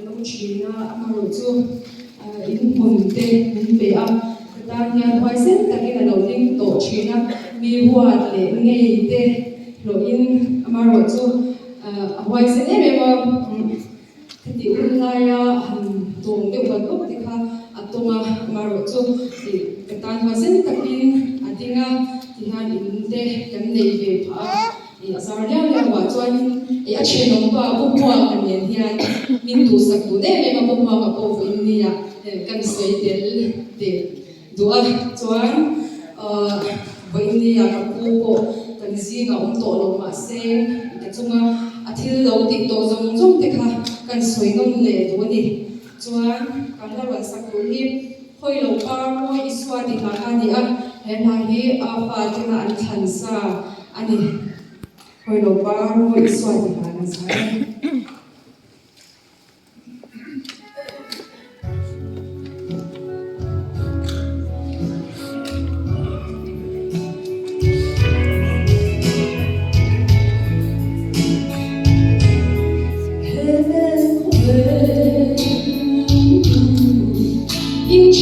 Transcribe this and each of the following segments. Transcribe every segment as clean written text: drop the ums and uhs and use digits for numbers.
nó chỉ là mà rồi chưa in hồn tê in bể âm ta nhà hoài xét ta cái là đầu tiên tổ chỉ là mi hoa để ngei tê rồi in mà rồi chưa hoài xét này mà cái tiểu lai hành tuồng tiểu vật gốc thì kha tuồng mà rồi chưa thì cái ta hoài xét ta in tiếng thì hai in tê cái này về phá thì sao ra là hòa cho anh chuyện ông bà bố hoa cái miền thì mình tu sắc tu đấy mà bố hoa cái bố in đi kan soi del de dua chuan in đi cái bố kan gì ngọc tổ lồng mà sen cái chung thil lâu tịt tổ giống giống thế cả kan soi ngon lệ dua đi chuan kan là sắc tu hi khơi lâu ba mua iswa thì mà anh đi hẹn hi pha cho là anh thành sa anh khơi lâu ba mua iswa thì mà anh sa Hãy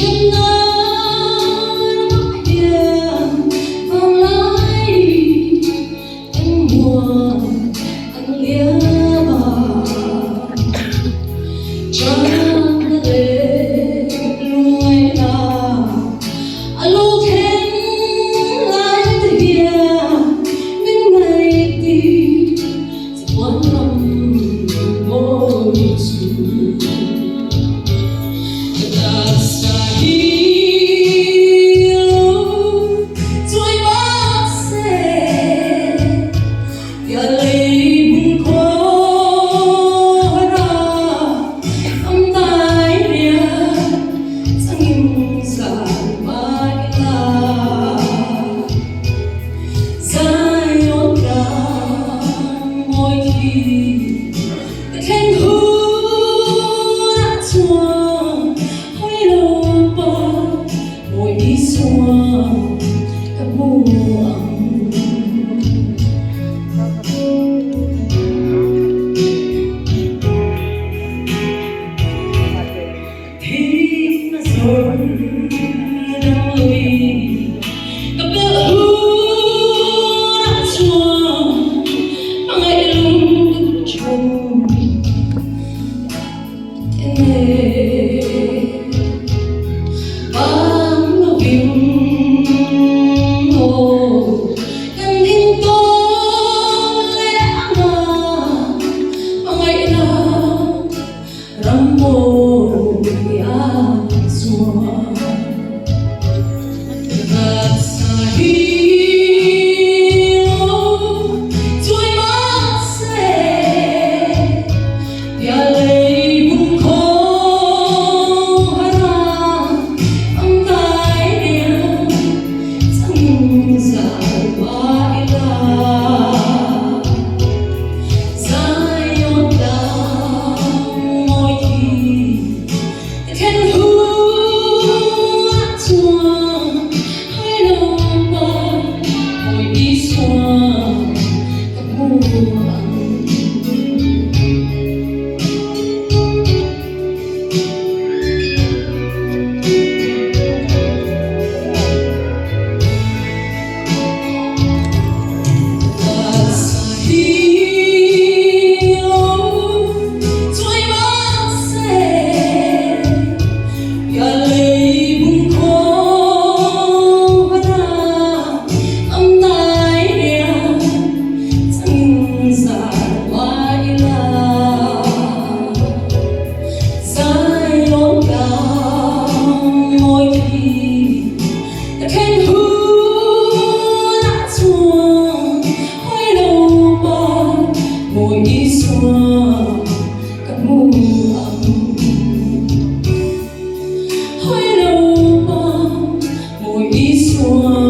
subscribe